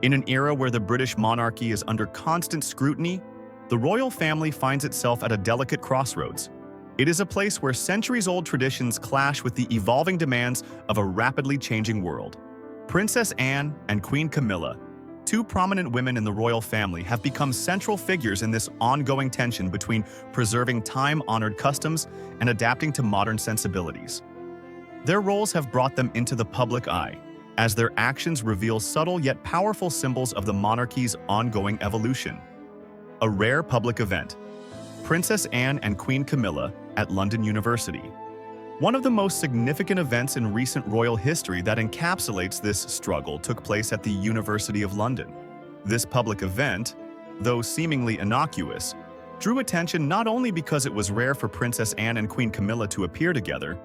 In an era where the British monarchy is under constant scrutiny, the royal family finds itself at a delicate crossroads. It is a place where centuries-old traditions clash with the evolving demands of a rapidly changing world. Princess Anne and Queen Camilla, two prominent women in the royal family, have become central figures in this ongoing tension between preserving time-honored customs and adapting to modern sensibilities. Their roles have brought them into the public eye, as their actions reveal subtle yet powerful symbols of the monarchy's ongoing evolution. A rare public event. Princess Anne and Queen Camilla at London University. One of the most significant events in recent royal history that encapsulates this struggle took place at the University of London. This public event, though seemingly innocuous, drew attention not only because it was rare for Princess Anne and Queen Camilla to appear together,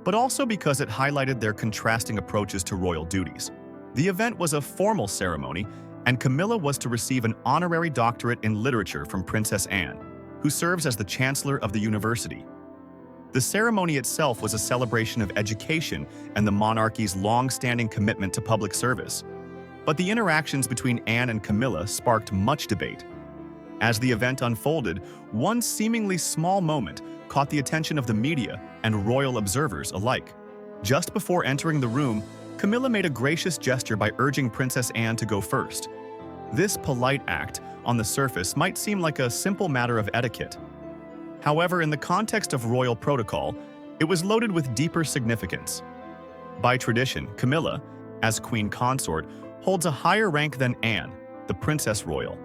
but also because it highlighted their contrasting approaches to royal duties. The event was a formal ceremony, and Camilla was to receive an honorary doctorate in literature from Princess Anne, who serves as the Chancellor of the university. The ceremony itself was a celebration of education and the monarchy's long-standing commitment to public service. But the interactions between Anne and Camilla sparked much debate. As the event unfolded, one seemingly small moment caught the attention of the media and royal observers alike. Just before entering the room, Camilla made a gracious gesture by urging Princess Anne to go first. This polite act, on the surface, might seem like a simple matter of etiquette. However, in the context of royal protocol, it was loaded with deeper significance. By tradition, Camilla, as queen consort, holds a higher rank than Anne, the princess royal.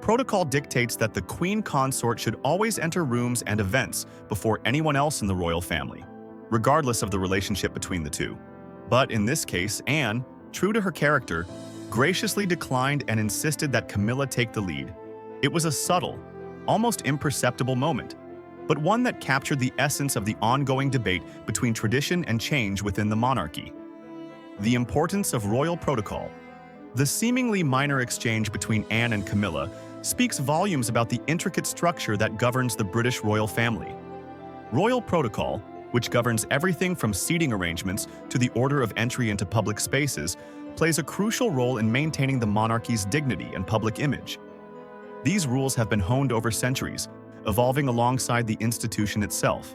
Protocol dictates that the queen consort should always enter rooms and events before anyone else in the royal family, regardless of the relationship between the two. But in this case, Anne, true to her character, graciously declined and insisted that Camilla take the lead. It was a subtle, almost imperceptible moment, but one that captured the essence of the ongoing debate between tradition and change within the monarchy. The importance of royal protocol. The seemingly minor exchange between Anne and Camilla speaks volumes about the intricate structure that governs the British royal family. Royal protocol, which governs everything from seating arrangements to the order of entry into public spaces, plays a crucial role in maintaining the monarchy's dignity and public image. These rules have been honed over centuries, evolving alongside the institution itself.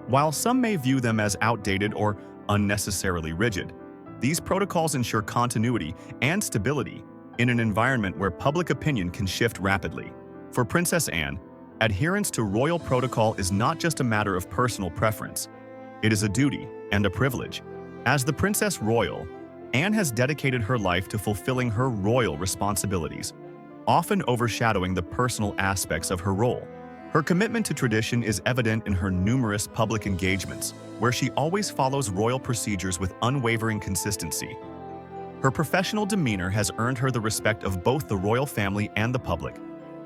While some may view them as outdated or unnecessarily rigid, these protocols ensure continuity and stability in an environment where public opinion can shift rapidly. For Princess Anne, adherence to royal protocol is not just a matter of personal preference. It is a duty and a privilege. As the Princess Royal, Anne has dedicated her life to fulfilling her royal responsibilities, often overshadowing the personal aspects of her role. Her commitment to tradition is evident in her numerous public engagements, where she always follows royal procedures with unwavering consistency. Her professional demeanor has earned her the respect of both the royal family and the public,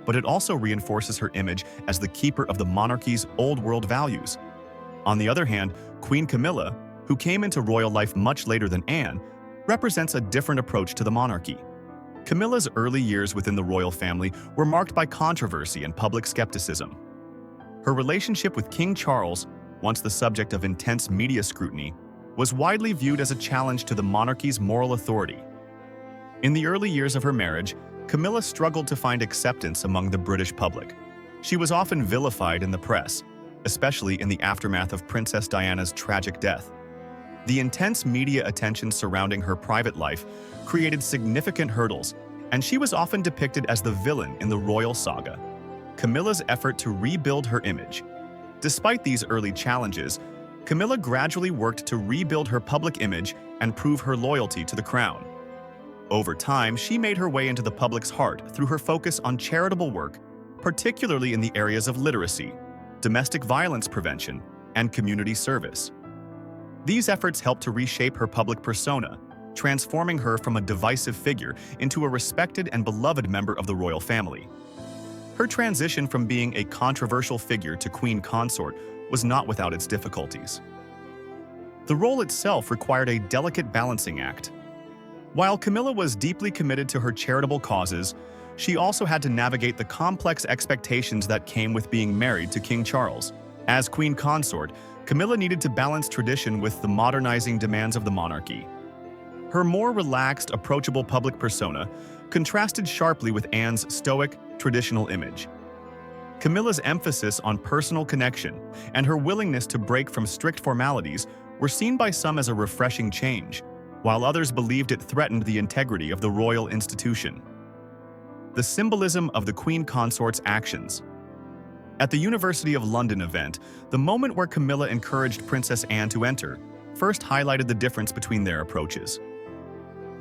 but it also reinforces her image as the keeper of the monarchy's old-world values. On the other hand, Queen Camilla, who came into royal life much later than Anne, represents a different approach to the monarchy. Camilla's early years within the royal family were marked by controversy and public skepticism. Her relationship with King Charles, once the subject of intense media scrutiny, was widely viewed as a challenge to the monarchy's moral authority. In the early years of her marriage, Camilla struggled to find acceptance among the British public. She was often vilified in the press, especially in the aftermath of Princess Diana's tragic death. The intense media attention surrounding her private life created significant hurdles, and she was often depicted as the villain in the royal saga. Camilla's effort to rebuild her image. Despite these early challenges, Camilla gradually worked to rebuild her public image and prove her loyalty to the crown. Over time, she made her way into the public's heart through her focus on charitable work, particularly in the areas of literacy, domestic violence prevention, and community service. These efforts helped to reshape her public persona, transforming her from a divisive figure into a respected and beloved member of the royal family. Her transition from being a controversial figure to queen consort was not without its difficulties. The role itself required a delicate balancing act. While Camilla was deeply committed to her charitable causes, she also had to navigate the complex expectations that came with being married to King Charles. As queen consort, Camilla needed to balance tradition with the modernizing demands of the monarchy. Her more relaxed, approachable public persona contrasted sharply with Anne's stoic, traditional image. Camilla's emphasis on personal connection and her willingness to break from strict formalities were seen by some as a refreshing change, while others believed it threatened the integrity of the royal institution. The symbolism of the Queen Consort's actions. At the University of London event, the moment where Camilla encouraged Princess Anne to enter first highlighted the difference between their approaches.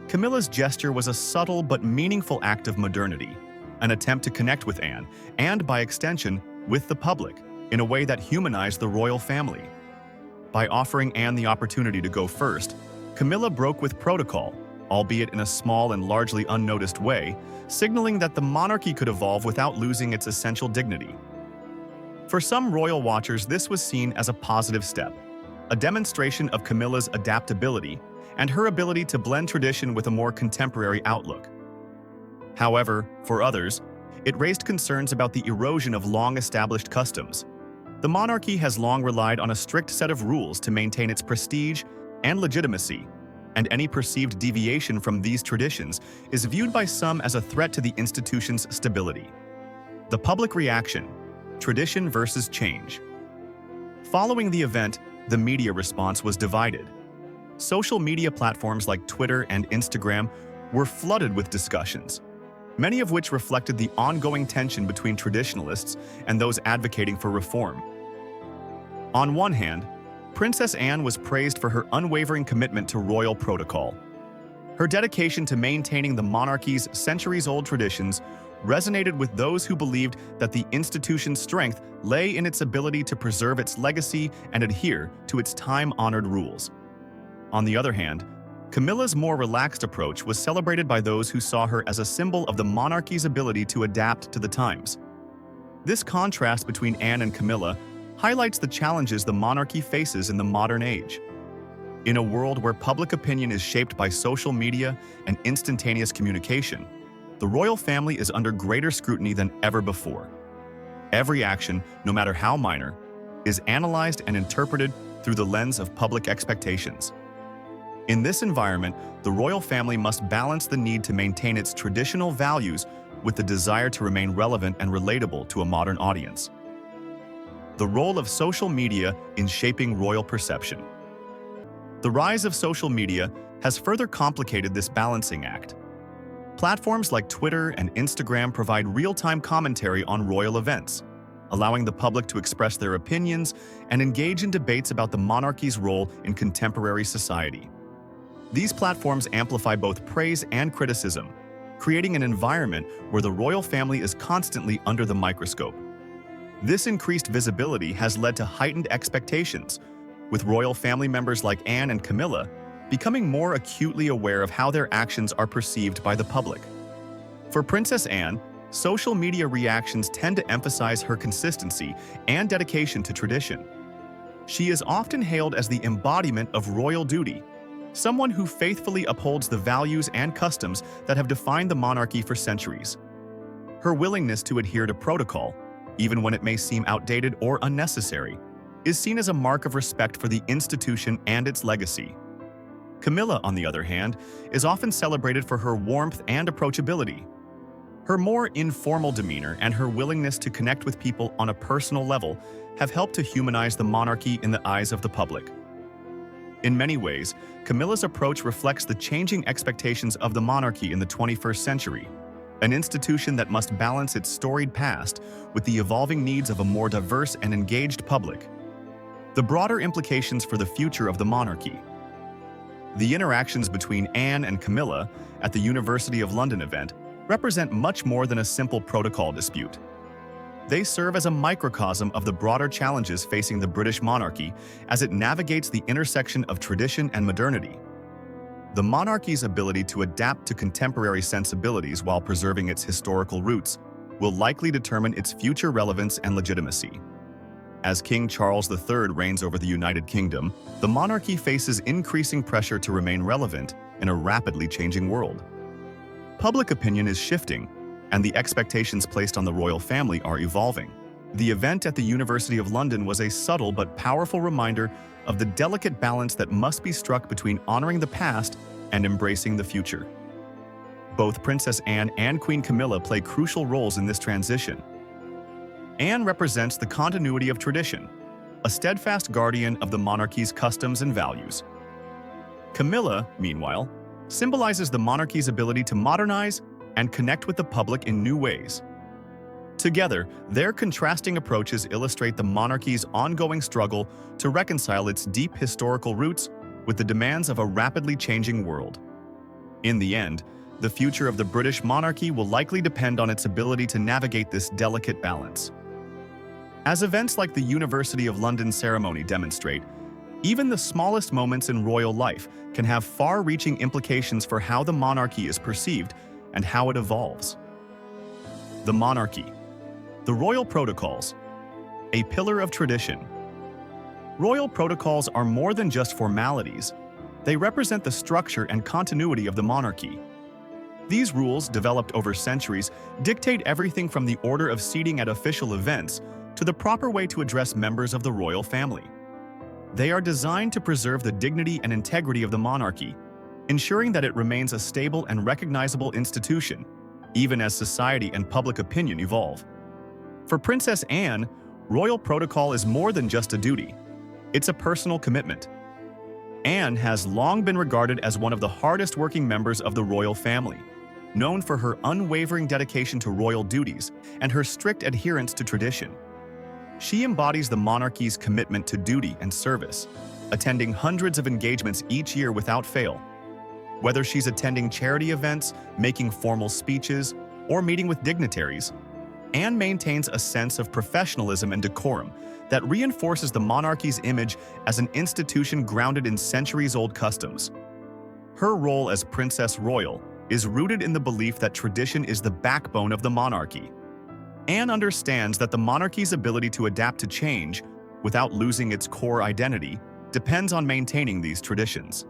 Camilla's gesture was a subtle but meaningful act of modernity, an attempt to connect with Anne, and by extension, with the public, in a way that humanized the royal family. By offering Anne the opportunity to go first, Camilla broke with protocol, albeit in a small and largely unnoticed way, signaling that the monarchy could evolve without losing its essential dignity. For some royal watchers, this was seen as a positive step, a demonstration of Camilla's adaptability and her ability to blend tradition with a more contemporary outlook. However, for others, it raised concerns about the erosion of long-established customs. The monarchy has long relied on a strict set of rules to maintain its prestige and legitimacy, and any perceived deviation from these traditions is viewed by some as a threat to the institution's stability. The public reaction: tradition versus change. Following the event, the media response was divided. Social media platforms like Twitter and Instagram were flooded with discussions, many of which reflected the ongoing tension between traditionalists and those advocating for reform. On one hand, Princess Anne was praised for her unwavering commitment to royal protocol. Her dedication to maintaining the monarchy's centuries-old traditions resonated with those who believed that the institution's strength lay in its ability to preserve its legacy and adhere to its time-honored rules. On the other hand, Camilla's more relaxed approach was celebrated by those who saw her as a symbol of the monarchy's ability to adapt to the times. This contrast between Anne and Camilla highlights the challenges the monarchy faces in the modern age. In a world where public opinion is shaped by social media and instantaneous communication, the royal family is under greater scrutiny than ever before. Every action, no matter how minor, is analyzed and interpreted through the lens of public expectations. In this environment, the royal family must balance the need to maintain its traditional values with the desire to remain relevant and relatable to a modern audience. The role of social media in shaping royal perception. The rise of social media has further complicated this balancing act. Platforms like Twitter and Instagram provide real-time commentary on royal events, allowing the public to express their opinions and engage in debates about the monarchy's role in contemporary society. These platforms amplify both praise and criticism, creating an environment where the royal family is constantly under the microscope. This increased visibility has led to heightened expectations, with royal family members like Anne and Camilla becoming more acutely aware of how their actions are perceived by the public. For Princess Anne, social media reactions tend to emphasize her consistency and dedication to tradition. She is often hailed as the embodiment of royal duty, someone who faithfully upholds the values and customs that have defined the monarchy for centuries. Her willingness to adhere to protocol, even when it may seem outdated or unnecessary, is seen as a mark of respect for the institution and its legacy. Camilla, on the other hand, is often celebrated for her warmth and approachability. Her more informal demeanor and her willingness to connect with people on a personal level have helped to humanize the monarchy in the eyes of the public. In many ways, Camilla's approach reflects the changing expectations of the monarchy in the 21st century, an institution that must balance its storied past with the evolving needs of a more diverse and engaged public. The broader implications for the future of the monarchy. The interactions between Anne and Camilla at the University of London event represent much more than a simple protocol dispute. They serve as a microcosm of the broader challenges facing the British monarchy as it navigates the intersection of tradition and modernity. The monarchy's ability to adapt to contemporary sensibilities while preserving its historical roots will likely determine its future relevance and legitimacy. As King Charles III reigns over the United Kingdom, the monarchy faces increasing pressure to remain relevant in a rapidly changing world. Public opinion is shifting, and the expectations placed on the royal family are evolving. The event at the University of London was a subtle but powerful reminder of the delicate balance that must be struck between honoring the past and embracing the future. Both Princess Anne and Queen Camilla play crucial roles in this transition. Anne represents the continuity of tradition, a steadfast guardian of the monarchy's customs and values. Camilla, meanwhile, symbolizes the monarchy's ability to modernize and connect with the public in new ways. Together, their contrasting approaches illustrate the monarchy's ongoing struggle to reconcile its deep historical roots with the demands of a rapidly changing world. In the end, the future of the British monarchy will likely depend on its ability to navigate this delicate balance. As events like the University of London ceremony demonstrate, even the smallest moments in royal life can have far-reaching implications for how the monarchy is perceived and how it evolves. The monarchy. The royal protocols. A pillar of tradition. Royal protocols are more than just formalities. They represent the structure and continuity of the monarchy. These rules, developed over centuries, dictate everything from the order of seating at official events to the proper way to address members of the royal family. They are designed to preserve the dignity and integrity of the monarchy, ensuring that it remains a stable and recognizable institution, even as society and public opinion evolve. For Princess Anne, royal protocol is more than just a duty. It's a personal commitment. Anne has long been regarded as one of the hardest-working members of the royal family, known for her unwavering dedication to royal duties and her strict adherence to tradition. She embodies the monarchy's commitment to duty and service, attending hundreds of engagements each year without fail. Whether she's attending charity events, making formal speeches, or meeting with dignitaries, Anne maintains a sense of professionalism and decorum that reinforces the monarchy's image as an institution grounded in centuries-old customs. Her role as Princess Royal is rooted in the belief that tradition is the backbone of the monarchy. Anne understands that the monarchy's ability to adapt to change without losing its core identity depends on maintaining these traditions.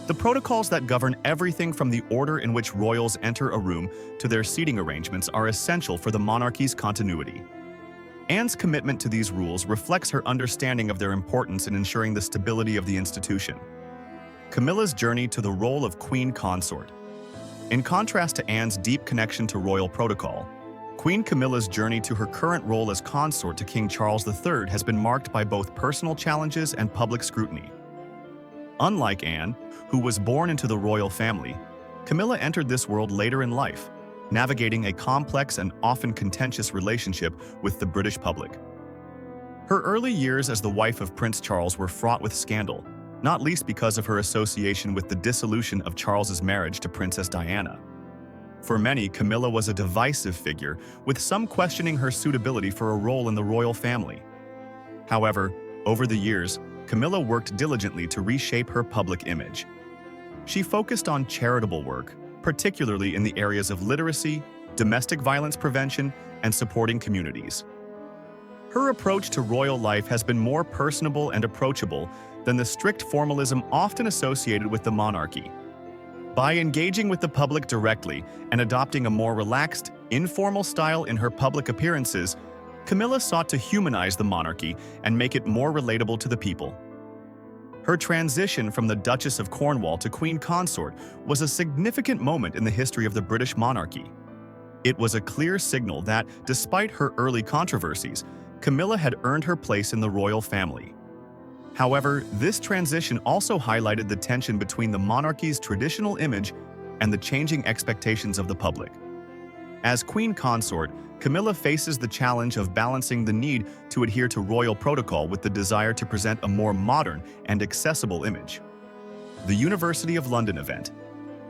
The protocols that govern everything from the order in which royals enter a room to their seating arrangements are essential for the monarchy's continuity. Anne's commitment to these rules reflects her understanding of their importance in ensuring the stability of the institution. Camilla's journey to the role of Queen Consort. In contrast to Anne's deep connection to royal protocol, Queen Camilla's journey to her current role as consort to King Charles III has been marked by both personal challenges and public scrutiny. Unlike Anne, who was born into the royal family, Camilla entered this world later in life, navigating a complex and often contentious relationship with the British public. Her early years as the wife of Prince Charles were fraught with scandal, not least because of her association with the dissolution of Charles's marriage to Princess Diana. For many, Camilla was a divisive figure, with some questioning her suitability for a role in the royal family. However, over the years, Camilla worked diligently to reshape her public image. She focused on charitable work, particularly in the areas of literacy, domestic violence prevention, and supporting communities. Her approach to royal life has been more personable and approachable than the strict formalism often associated with the monarchy. By engaging with the public directly and adopting a more relaxed, informal style in her public appearances, Camilla sought to humanize the monarchy and make it more relatable to the people. Her transition from the Duchess of Cornwall to Queen Consort was a significant moment in the history of the British monarchy. It was a clear signal that, despite her early controversies, Camilla had earned her place in the royal family. However, this transition also highlighted the tension between the monarchy's traditional image and the changing expectations of the public. As Queen Consort, Camilla faces the challenge of balancing the need to adhere to royal protocol with the desire to present a more modern and accessible image. The University of London event,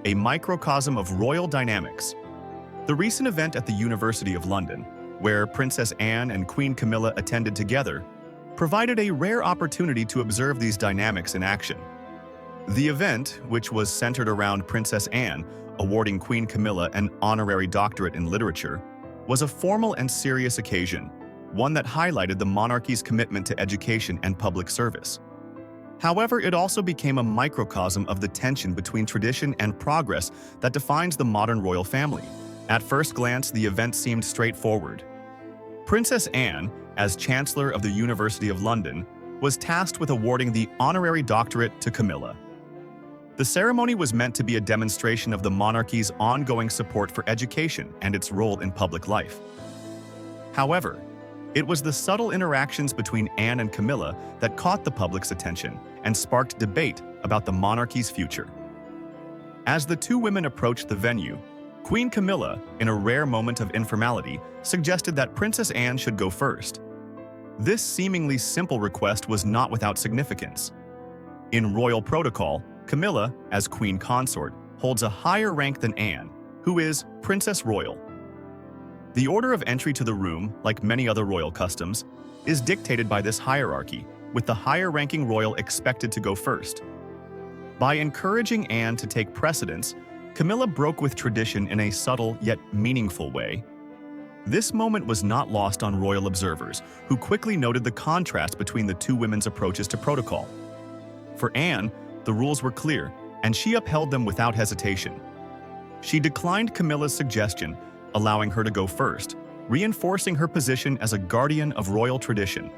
a microcosm of royal dynamics. The recent event at the University of London, where Princess Anne and Queen Camilla attended together, provided a rare opportunity to observe these dynamics in action. The event, which was centered around Princess Anne awarding Queen Camilla an honorary doctorate in literature, was a formal and serious occasion, one that highlighted the monarchy's commitment to education and public service. However, it also became a microcosm of the tension between tradition and progress that defines the modern royal family. At first glance, the event seemed straightforward. Princess Anne, as Chancellor of the University of London, was tasked with awarding the honorary doctorate to Camilla. The ceremony was meant to be a demonstration of the monarchy's ongoing support for education and its role in public life. However, it was the subtle interactions between Anne and Camilla that caught the public's attention and sparked debate about the monarchy's future. As the two women approached the venue, Queen Camilla, in a rare moment of informality, suggested that Princess Anne should go first. This seemingly simple request was not without significance. In royal protocol, Camilla, as Queen Consort, holds a higher rank than Anne, who is Princess Royal. The order of entry to the room, like many other royal customs, is dictated by this hierarchy, with the higher-ranking royal expected to go first. By encouraging Anne to take precedence, Camilla broke with tradition in a subtle yet meaningful way. This moment was not lost on royal observers, who quickly noted the contrast between the two women's approaches to protocol. For Anne, the rules were clear, and she upheld them without hesitation. She declined Camilla's suggestion, allowing her to go first, reinforcing her position as a guardian of royal tradition.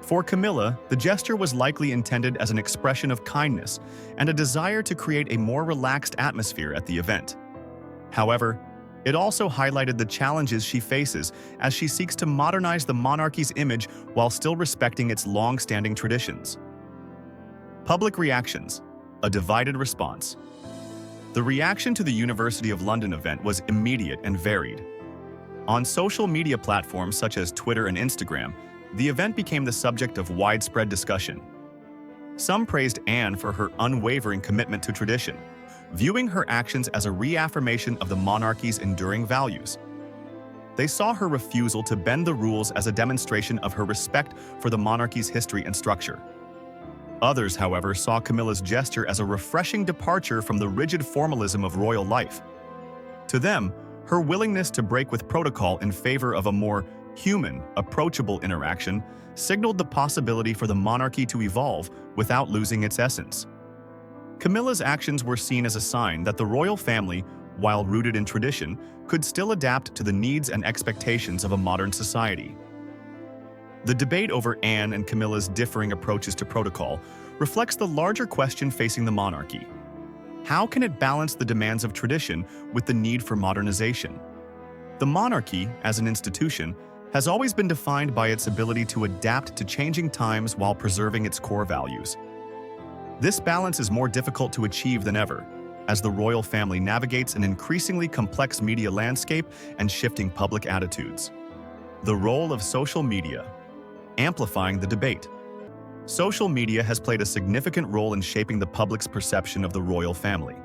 For Camilla, the gesture was likely intended as an expression of kindness and a desire to create a more relaxed atmosphere at the event. However, it also highlighted the challenges she faces as she seeks to modernize the monarchy's image while still respecting its long-standing traditions. Public reactions: a divided response. The reaction to the University of London event was immediate and varied. On social media platforms such as Twitter and Instagram, the event became the subject of widespread discussion. Some praised Anne for her unwavering commitment to tradition, viewing her actions as a reaffirmation of the monarchy's enduring values. They saw her refusal to bend the rules as a demonstration of her respect for the monarchy's history and structure. Others, however, saw Camilla's gesture as a refreshing departure from the rigid formalism of royal life. To them, her willingness to break with protocol in favor of a more human, approachable interaction signaled the possibility for the monarchy to evolve without losing its essence. Camilla's actions were seen as a sign that the royal family, while rooted in tradition, could still adapt to the needs and expectations of a modern society. The debate over Anne and Camilla's differing approaches to protocol reflects the larger question facing the monarchy. How can it balance the demands of tradition with the need for modernization? The monarchy, as an institution, has always been defined by its ability to adapt to changing times while preserving its core values. This balance is more difficult to achieve than ever, as the royal family navigates an increasingly complex media landscape and shifting public attitudes. The role of social media: amplifying the debate. Social media has played a significant role in shaping the public's perception of the royal family.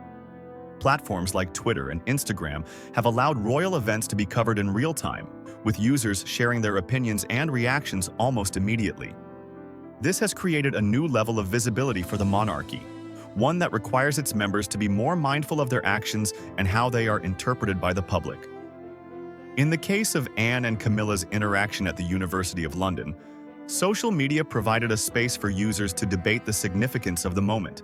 Platforms like Twitter and Instagram have allowed royal events to be covered in real time, with users sharing their opinions and reactions almost immediately. This has created a new level of visibility for the monarchy, one that requires its members to be more mindful of their actions and how they are interpreted by the public. In the case of Anne and Camilla's interaction at the University of London, social media provided a space for users to debate the significance of the moment.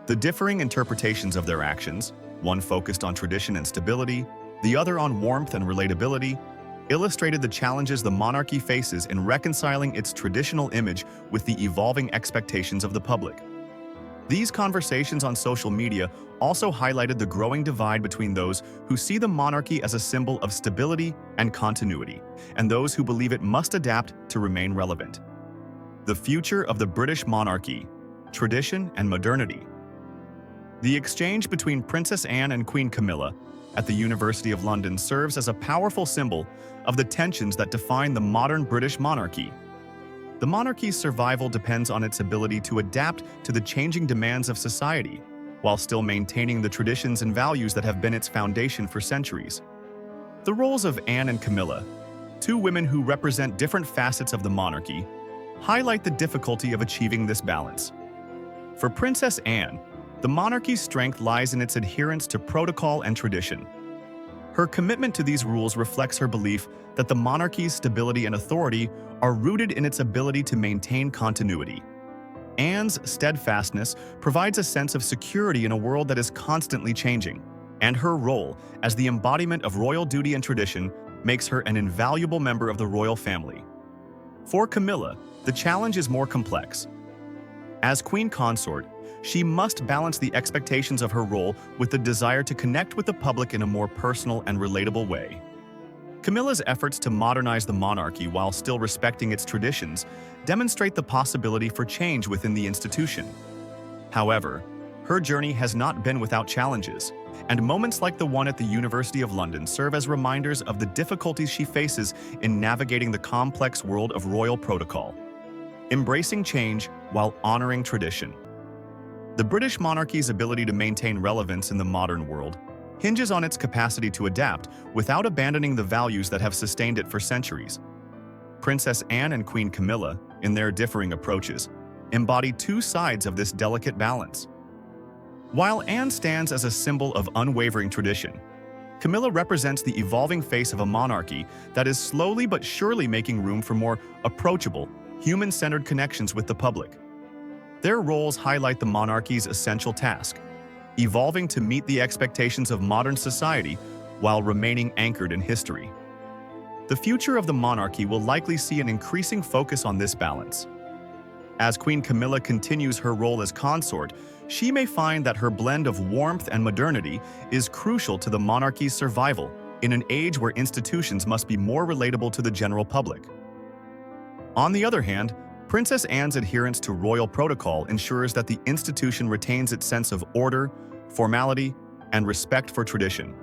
The differing interpretations of their actions, one focused on tradition and stability, the other on warmth and relatability, illustrated the challenges the monarchy faces in reconciling its traditional image with the evolving expectations of the public. These conversations on social media also highlighted the growing divide between those who see the monarchy as a symbol of stability and continuity, and those who believe it must adapt to remain relevant. The future of the British monarchy: tradition and modernity. The exchange between Princess Anne and Queen Camilla at the University of London serves as a powerful symbol of the tensions that define the modern British monarchy. The monarchy's survival depends on its ability to adapt to the changing demands of society, while still maintaining the traditions and values that have been its foundation for centuries. The roles of Anne and Camilla, two women who represent different facets of the monarchy, highlight the difficulty of achieving this balance. For Princess Anne, the monarchy's strength lies in its adherence to protocol and tradition. Her commitment to these rules reflects her belief that the monarchy's stability and authority are rooted in its ability to maintain continuity. Anne's steadfastness provides a sense of security in a world that is constantly changing, and her role as the embodiment of royal duty and tradition makes her an invaluable member of the royal family. For Camilla, the challenge is more complex. As Queen Consort, she must balance the expectations of her role with the desire to connect with the public in a more personal and relatable way. Camilla's efforts to modernize the monarchy while still respecting its traditions demonstrate the possibility for change within the institution. However, her journey has not been without challenges, and moments like the one at the University of London serve as reminders of the difficulties she faces in navigating the complex world of royal protocol. Embracing change while honoring tradition. The British monarchy's ability to maintain relevance in the modern world hinges on its capacity to adapt without abandoning the values that have sustained it for centuries. Princess Anne and Queen Camilla, in their differing approaches, embody two sides of this delicate balance. While Anne stands as a symbol of unwavering tradition, Camilla represents the evolving face of a monarchy that is slowly but surely making room for more approachable, human-centered connections with the public. Their roles highlight the monarchy's essential task, evolving to meet the expectations of modern society while remaining anchored in history. The future of the monarchy will likely see an increasing focus on this balance. As Queen Camilla continues her role as consort, she may find that her blend of warmth and modernity is crucial to the monarchy's survival in an age where institutions must be more relatable to the general public. On the other hand, Princess Anne's adherence to royal protocol ensures that the institution retains its sense of order, formality, and respect for tradition.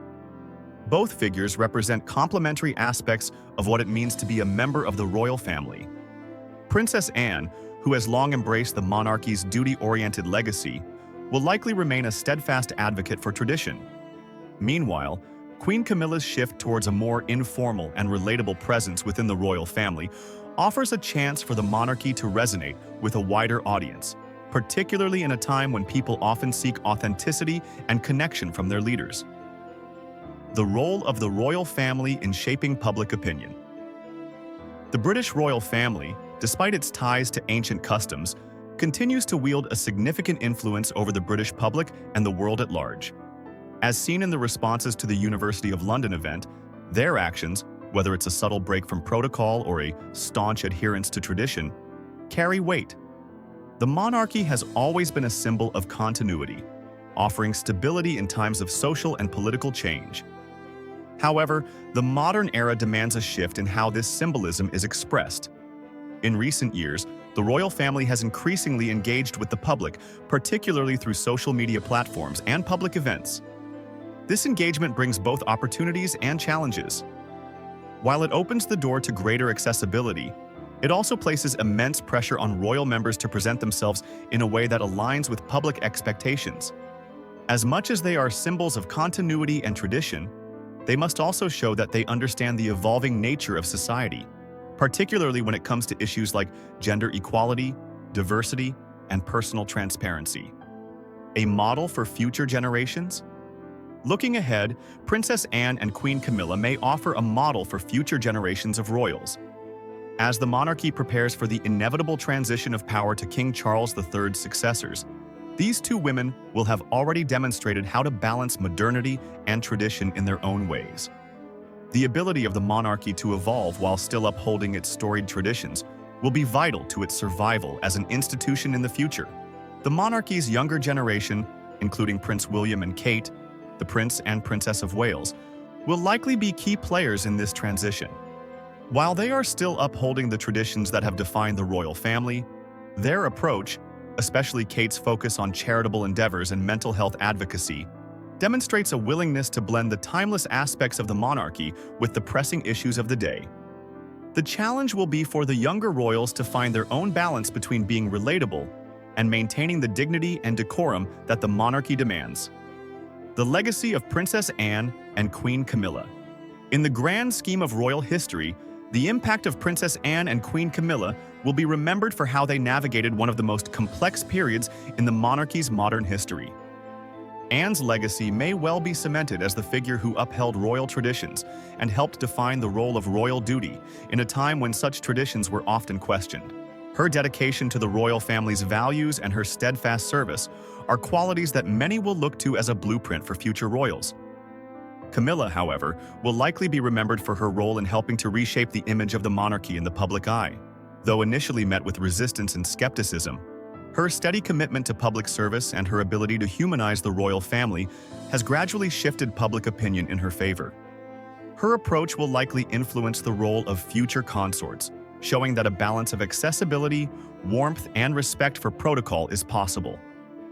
Both figures represent complementary aspects of what it means to be a member of the royal family. Princess Anne, who has long embraced the monarchy's duty-oriented legacy, will likely remain a steadfast advocate for tradition. Meanwhile, Queen Camilla's shift towards a more informal and relatable presence within the royal family offers a chance for the monarchy to resonate with a wider audience, particularly in a time when people often seek authenticity and connection from their leaders. The role of the royal family in shaping public opinion. The British royal family, despite its ties to ancient customs, continues to wield a significant influence over the British public and the world at large. As seen in the responses to the University of London event, their actions, whether it's a subtle break from protocol or a staunch adherence to tradition, carry weight. The monarchy has always been a symbol of continuity, offering stability in times of social and political change. However, the modern era demands a shift in how this symbolism is expressed. In recent years, the royal family has increasingly engaged with the public, particularly through social media platforms and public events. This engagement brings both opportunities and challenges. While it opens the door to greater accessibility, it also places immense pressure on royal members to present themselves in a way that aligns with public expectations. As much as they are symbols of continuity and tradition, they must also show that they understand the evolving nature of society, particularly when it comes to issues like gender equality, diversity, and personal transparency. A model for future generations? Looking ahead, Princess Anne and Queen Camilla may offer a model for future generations of royals. As the monarchy prepares for the inevitable transition of power to King Charles III's successors, these two women will have already demonstrated how to balance modernity and tradition in their own ways. The ability of the monarchy to evolve while still upholding its storied traditions will be vital to its survival as an institution in the future. The monarchy's younger generation, including Prince William and Kate, the Prince and Princess of Wales, will likely be key players in this transition. While they are still upholding the traditions that have defined the royal family, their approach, especially Kate's focus on charitable endeavors and mental health advocacy, demonstrates a willingness to blend the timeless aspects of the monarchy with the pressing issues of the day. The challenge will be for the younger royals to find their own balance between being relatable and maintaining the dignity and decorum that the monarchy demands. The legacy of Princess Anne and Queen Camilla. In the grand scheme of royal history, the impact of Princess Anne and Queen Camilla will be remembered for how they navigated one of the most complex periods in the monarchy's modern history. Anne's legacy may well be cemented as the figure who upheld royal traditions and helped define the role of royal duty in a time when such traditions were often questioned. Her dedication to the royal family's values and her steadfast service are qualities that many will look to as a blueprint for future royals. Camilla, however, will likely be remembered for her role in helping to reshape the image of the monarchy in the public eye. Though initially met with resistance and skepticism, Her steady commitment to public service and her ability to humanize the royal family has gradually shifted public opinion in her favor. Her approach will likely influence the role of future consorts, showing that a balance of accessibility, warmth, and respect for protocol is possible.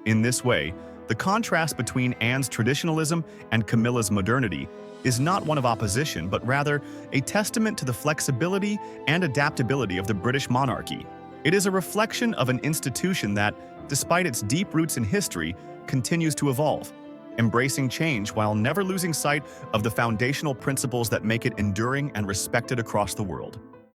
In this way, the contrast between Anne's traditionalism and Camilla's modernity is not one of opposition, but rather a testament to the flexibility and adaptability of the British monarchy. It is a reflection of an institution that, despite its deep roots in history, continues to evolve, embracing change while never losing sight of the foundational principles that make it enduring and respected across the world.